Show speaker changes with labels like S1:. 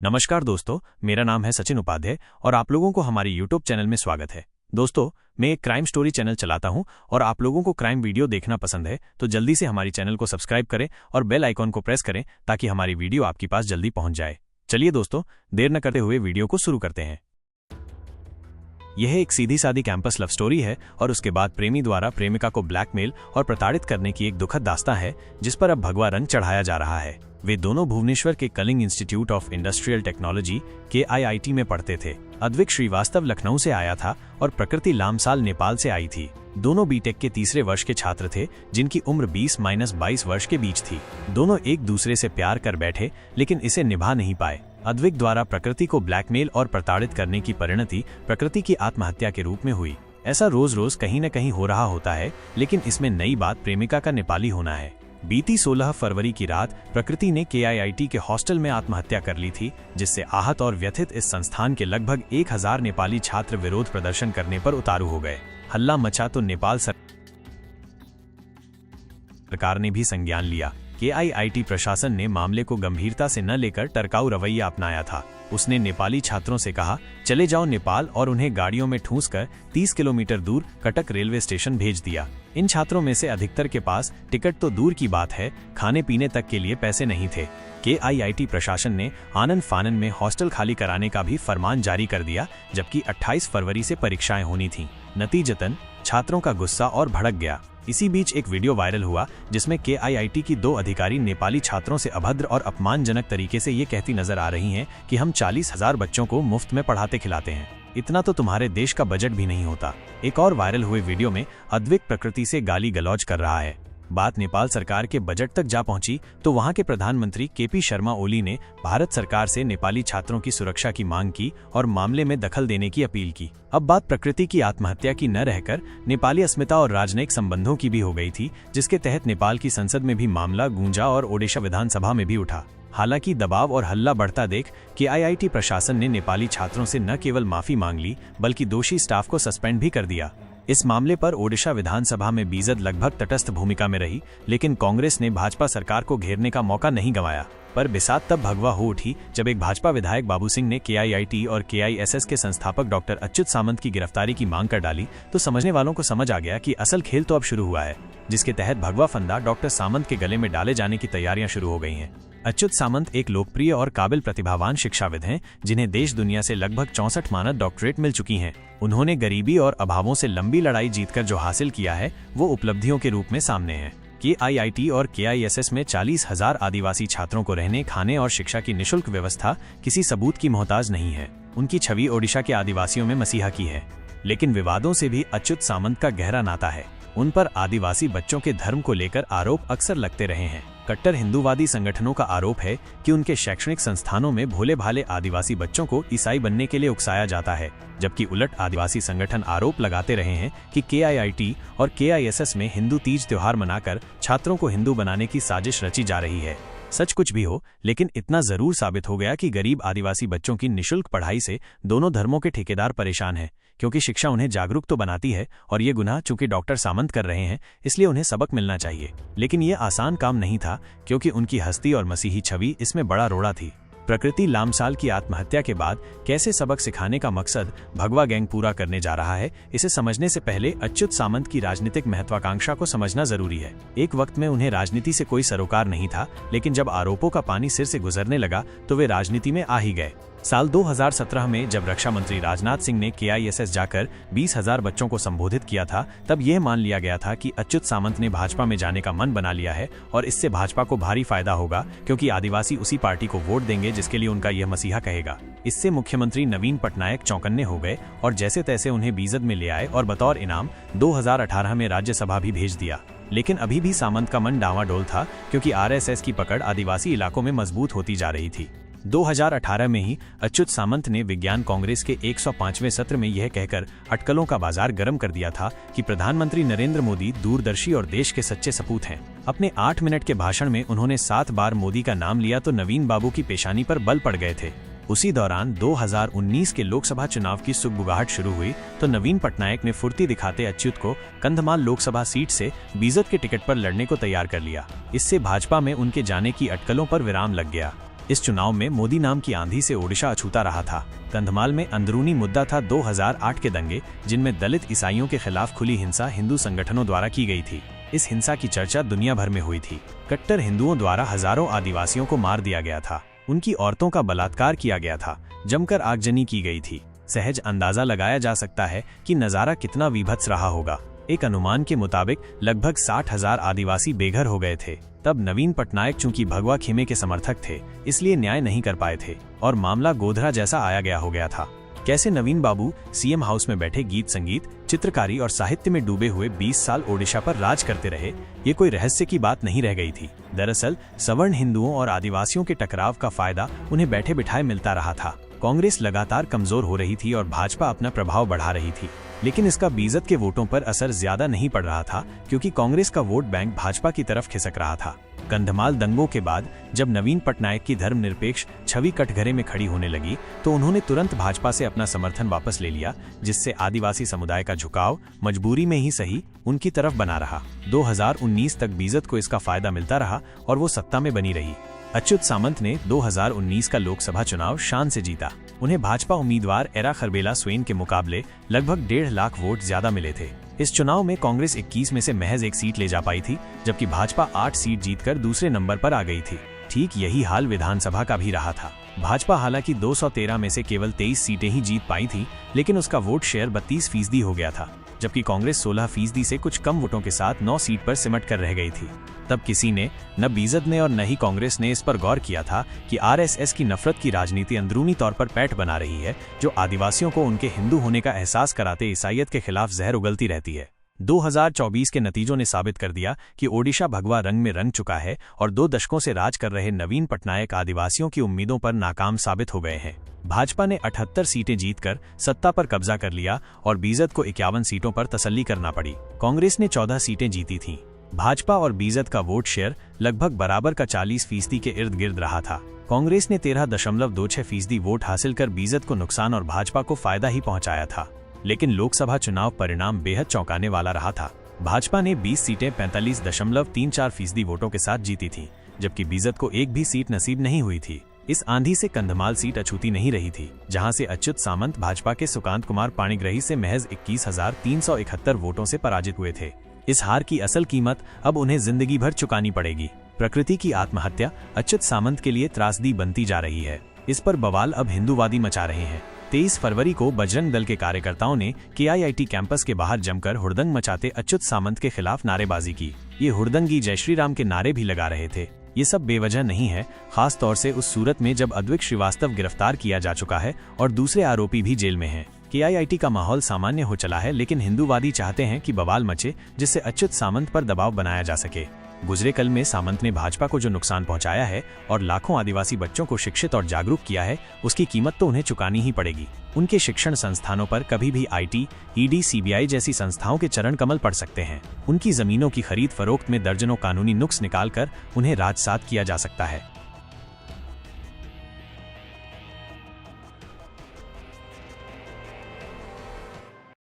S1: नमस्कार दोस्तों, मेरा नाम है सचिन उपाध्याय और आप लोगों को हमारे यूट्यूब चैनल में स्वागत है। दोस्तों, मैं एक क्राइम स्टोरी चैनल चलाता हूं और आप लोगों को क्राइम वीडियो देखना पसंद है तो जल्दी से हमारी चैनल को सब्सक्राइब करें और बेल आइकॉन को प्रेस करें ताकि हमारी वीडियो आपके पास जल्दी पहुंच जाए। चलिए दोस्तों, देर न करते हुए वीडियो को शुरू करते हैं। यह एक सीधी सादी कैंपस लव स्टोरी है और उसके बाद प्रेमी द्वारा प्रेमिका को ब्लैकमेल और प्रताड़ित करने की एक दुखद दास्तां है जिस पर अब भगवा रंग चढ़ाया जा रहा है। वे दोनों भुवनेश्वर के Kalinga institute of industrial technology KIIT में पढ़ते थे। अद्विक श्रीवास्तव लखनऊ से आया था और प्रकृति लामसाल नेपाल से आई थी। दोनों बीटेक के तीसरे वर्ष के छात्र थे जिनकी उम्र 20-22 वर्ष के बीच थी। दोनों एक दूसरे से प्यार कर बैठे लेकिन इसे निभा नहीं पाए। अद्विक द्वारा प्रकृति को ब्लैकमेल और प्रताड़ित करने की परिणति प्रकृति की आत्महत्या के रूप में हुई। ऐसा रोज रोज कहीं न कहीं हो रहा होता है, लेकिन इसमें नई बात प्रेमिका का नेपाली होना है। बीती 16 फरवरी की रात प्रकृति ने KIIT के हॉस्टल में आत्महत्या कर ली थी, जिससे आहत और व्यथित इस संस्थान के लगभग 1000 नेपाली छात्र विरोध प्रदर्शन करने पर उतारू हो गए। हल्ला मचा तो नेपाल सरकार ने भी संज्ञान लिया। KIIT प्रशासन ने मामले को गंभीरता से न लेकर टरकाऊ रवैया अपनाया था। उसने नेपाली छात्रों से कहा, चले जाओ नेपाल, और उन्हें गाड़ियों में ठूंसकर 30 किलोमीटर दूर कटक रेलवे स्टेशन भेज दिया। इन छात्रों में से अधिकतर के पास टिकट तो दूर की बात है, खाने पीने तक के लिए पैसे नहीं थे। KIIT प्रशासन ने आनन फानन में हॉस्टल खाली कराने का भी फरमान जारी कर दिया, जबकि 28 फरवरी से परीक्षाएं होनी थीं। नतीजतन छात्रों का गुस्सा और भड़क गया। इसी बीच एक वीडियो वायरल हुआ जिसमें KIIT की 2 अधिकारी नेपाली छात्रों से अभद्र और अपमानजनक तरीके से ये कहती नजर आ रही हैं कि हम 40,000 बच्चों को मुफ्त में पढ़ाते खिलाते हैं, इतना तो तुम्हारे देश का बजट भी नहीं होता। एक और वायरल हुए वीडियो में अद्विक प्रकृति से गाली गलौज कर रहा है। बात नेपाल सरकार के बजट तक जा पहुंची तो वहां के प्रधानमंत्री KP शर्मा ओली ने भारत सरकार से नेपाली छात्रों की सुरक्षा की मांग की और मामले में दखल देने की अपील की। अब बात प्रकृति की आत्महत्या की न रहकर नेपाली अस्मिता और राजनयिक संबंधों की भी हो गई थी, जिसके तहत नेपाल की संसद में भी मामला गूंजा और ओडिशा विधानसभा में भी उठा। हालांकि दबाव और हल्ला बढ़ता देख KIIT प्रशासन ने नेपाली छात्रों से न केवल माफी मांग ली बल्कि दोषी स्टाफ को सस्पेंड भी कर दिया। इस मामले पर ओडिशा विधानसभा में बीजेड लगभग तटस्थ भूमिका में रही, लेकिन कांग्रेस ने भाजपा सरकार को घेरने का मौका नहीं गंवाया। पर बिसात तब भगवा हो उठी जब एक भाजपा विधायक बाबू सिंह ने KIIT और KISS के संस्थापक डॉक्टर अच्युत सामंत की गिरफ्तारी की मांग कर डाली तो समझने वालों को समझ आ गया कि असल खेल तो अब शुरू हुआ है, जिसके तहत भगवा फंदा डॉक्टर सामंत के गले में डाले जाने की तैयारियां शुरू हो गई हैं। अच्युत सामंत एक लोकप्रिय और काबिल प्रतिभावान शिक्षाविद हैं जिन्हें देश दुनिया से लगभग 64 मानद डॉक्टरेट मिल चुकी हैं। उन्होंने गरीबी और अभावों से लंबी लड़ाई जीतकर जो हासिल किया है वो उपलब्धियों के रूप में सामने है। KIIT और KISS में 40,000 आदिवासी छात्रों को रहने, खाने और शिक्षा की निःशुल्क व्यवस्था किसी सबूत की मोहताज नहीं है। उनकी छवि ओडिशा के आदिवासियों में मसीहा की है। लेकिन विवादों से भी अच्युत सामंत का गहरा नाता है। उन पर आदिवासी बच्चों के धर्म को लेकर आरोप अक्सर लगते रहे हैं। कट्टर हिंदूवादी संगठनों का आरोप है कि उनके शैक्षणिक संस्थानों में भोले भाले आदिवासी बच्चों को ईसाई बनने के लिए उकसाया जाता है, जबकि उलट आदिवासी संगठन आरोप लगाते रहे हैं कि KIIT और KISS में हिंदू तीज त्योहार मनाकर छात्रों को हिंदू बनाने की साजिश रची जा रही है। सच कुछ भी हो, लेकिन इतना जरूर साबित हो गया कि गरीब आदिवासी बच्चों की निःशुल्क पढ़ाई से दोनों धर्मों के ठेकेदार परेशान हैं, क्योंकि शिक्षा उन्हें जागरूक तो बनाती है और ये गुनाह चूंकि डॉक्टर सामंत कर रहे हैं इसलिए उन्हें सबक मिलना चाहिए। लेकिन ये आसान काम नहीं था, क्योंकि उनकी हस्ती और मसीही छवि इसमें बड़ा रोड़ा थी। प्रकृति लामसाल की आत्महत्या के बाद कैसे सबक सिखाने का मकसद भगवा गैंग पूरा करने जा रहा है, इसे समझने से पहले अच्युत सामंत की राजनीतिक महत्वाकांक्षा को समझना जरूरी है। एक वक्त में उन्हें राजनीति से कोई सरोकार नहीं था, लेकिन जब आरोपों का पानी सिर से गुजरने लगा तो वे राजनीति में आ ही गए। साल 2017 में जब रक्षा मंत्री राजनाथ सिंह ने KISS जाकर 20,000 बच्चों को संबोधित किया था, तब यह मान लिया गया था कि अच्युत सामंत ने भाजपा में जाने का मन बना लिया है और इससे भाजपा को भारी फायदा होगा, क्योंकि आदिवासी उसी पार्टी को वोट देंगे जिसके लिए उनका यह मसीहा कहेगा। इससे मुख्यमंत्री नवीन पटनायक चौंकन्ने हो गए और जैसे तैसे उन्हें बीजेड में ले आए और बतौर इनाम 2018 में राज्यसभा भी भेज दिया। लेकिन अभी भी सामंत का मन डावाडोल था, क्योंकि RSS की पकड़ आदिवासी इलाकों में मजबूत होती जा रही थी। 2018 में ही अच्युत सामंत ने विज्ञान कांग्रेस के 105वें सत्र में यह कहकर अटकलों का बाजार गर्म कर दिया था कि प्रधानमंत्री नरेंद्र मोदी दूरदर्शी और देश के सच्चे सपूत हैं। अपने 8 मिनट के भाषण में उन्होंने 7 बार मोदी का नाम लिया तो नवीन बाबू की पेशानी पर बल पड़ गए थे। उसी दौरान 2019 के लोकसभा चुनाव की सुगबुगाहट शुरू हुई तो नवीन पटनायक ने फुर्ती दिखाते अच्युत को कंधमाल लोकसभा सीट से बीजेड के टिकट पर लड़ने को तैयार कर लिया। इससे भाजपा में उनके जाने की अटकलों पर विराम लग गया। इस चुनाव में मोदी नाम की आंधी से ओडिशा अछूता रहा था। कंधमाल में अंदरूनी मुद्दा था 2008 के दंगे, जिनमें दलित ईसाइयों के खिलाफ खुली हिंसा हिंदू संगठनों द्वारा की गई थी। इस हिंसा की चर्चा दुनिया भर में हुई थी। कट्टर हिंदुओं द्वारा हजारों आदिवासियों को मार दिया गया था, उनकी औरतों का बलात्कार किया गया था, जमकर आगजनी की गई थी। सहज अंदाजा लगाया जा सकता है कि नजारा कितना विभत्स रहा होगा। एक अनुमान के मुताबिक लगभग 60,000 आदिवासी बेघर हो गए थे। तब नवीन पटनायक चूंकि भगवा खेमे के समर्थक थे, इसलिए न्याय नहीं कर पाए थे और मामला गोधरा जैसा आया गया हो गया था। कैसे नवीन बाबू सीएम हाउस में बैठे गीत संगीत, चित्रकारी और साहित्य में डूबे हुए 20 साल ओडिशा पर राज करते रहे, ये कोई रहस्य की बात नहीं रह गई थी। दरअसल सवर्ण हिंदुओं और आदिवासियों के टकराव का फायदा उन्हें बैठे बिठाए मिलता रहा था। कांग्रेस लगातार कमजोर हो रही थी और भाजपा अपना प्रभाव बढ़ा रही थी, लेकिन इसका बीजद के वोटों पर असर ज्यादा नहीं पड़ रहा था, क्योंकि कांग्रेस का वोट बैंक भाजपा की तरफ खिसक रहा था। कंधमाल दंगों के बाद जब नवीन पटनायक की धर्मनिरपेक्ष छवि कटघरे में खड़ी होने लगी, तो उन्होंने तुरंत भाजपा से अपना समर्थन वापस ले लिया, जिससे आदिवासी समुदाय का झुकाव मजबूरी में ही सही उनकी तरफ बना रहा। 2019 तक बीजद को इसका फायदा मिलता रहा और वो सत्ता में बनी रही। अच्युत सामंत ने 2019 का लोकसभा चुनाव शान से जीता। उन्हें भाजपा उम्मीदवार एरा खरबेला स्वेन के मुकाबले लगभग 1.5 लाख वोट ज्यादा मिले थे। इस चुनाव में कांग्रेस 21 में से महज 1 सीट ले जा पाई थी, जबकि भाजपा 8 सीट जीतकर दूसरे नंबर पर आ गई थी। ठीक यही हाल विधानसभा का भी रहा था। भाजपा हालांकि 213 में से केवल 23 सीटें ही जीत पाई थी, लेकिन उसका वोट शेयर 32% हो गया था, जबकि कांग्रेस 16% से कुछ कम वोटों के साथ 9 सीट पर सिमट कर रह गई थी। तब किसी ने, न बीजद ने और न ही कांग्रेस ने इस पर गौर किया था कि आरएसएस की नफरत की राजनीति अंदरूनी तौर पर पैठ बना रही है, जो आदिवासियों को उनके हिंदू होने का एहसास कराते ईसाईयत के खिलाफ जहर उगलती रहती है। 2024 के नतीजों ने साबित कर दिया कि ओडिशा भगवा रंग में रंग चुका है और 2 दशकों से राज कर रहे नवीन पटनायक आदिवासियों की उम्मीदों पर नाकाम साबित हो गए हैं। भाजपा ने 78 सीटें जीतकर सत्ता पर कब्जा कर लिया और बीजद को 51 सीटों पर तसल्ली करना पड़ी। कांग्रेस ने 14 सीटें जीती थीं। भाजपा और बीजद का वोट शेयर लगभग बराबर का 40% के इर्द गिर्द रहा था। कांग्रेस ने 13.26% वोट हासिल कर बीजद को नुकसान और भाजपा को फायदा ही पहुंचाया था। लेकिन लोकसभा चुनाव परिणाम बेहद चौंकाने वाला रहा था। भाजपा ने 20 सीटें 45.34% वोटों के साथ जीती थीं, जबकि बीजद को एक भी सीट नसीब नहीं हुई थी। इस आंधी से कंधमाल सीट अछूती नहीं रही थी, जहां से अच्युत सामंत भाजपा के सुकांत कुमार पाणिग्रही से महज 21,371 वोटों से पराजित हुए थे। इस हार की असल कीमत अब उन्हें जिंदगी भर चुकानी पड़ेगी। प्रकृति की आत्महत्या अच्युत सामंत के लिए त्रासदी बनती जा रही है। इस पर बवाल अब हिंदूवादी मचा रहे हैं। 23 फरवरी को बजरंग दल के कार्यकर्ताओं ने KIIT कैंपस के बाहर जमकर हुड़दंग मचाते अच्युत सामंत के खिलाफ नारेबाजी की। ये हुड़दंगी जय श्री राम के नारे भी लगा रहे थे। ये सब बेवजह नहीं है, खास तौर से उस सूरत में जब अद्विक श्रीवास्तव गिरफ्तार किया जा चुका है और दूसरे आरोपी भी जेल में हैं। KIIT का माहौल सामान्य हो चला है, लेकिन हिंदूवादी चाहते हैं कि बवाल मचे, जिससे अच्युत सामंत पर दबाव बनाया जा सके। गुजरे कल में सामंत ने भाजपा को जो नुकसान पहुंचाया है और लाखों आदिवासी बच्चों को शिक्षित और जागरूक किया है, उसकी कीमत तो उन्हें चुकानी ही पड़ेगी। उनके शिक्षण संस्थानों पर कभी भी IT, ED, CBI जैसी संस्थाओं के चरण कमल पड़ सकते हैं। उनकी जमीनों की खरीद फरोख्त में दर्जनों कानूनी नुक्स निकालकर उन्हें राजसात किया जा सकता है।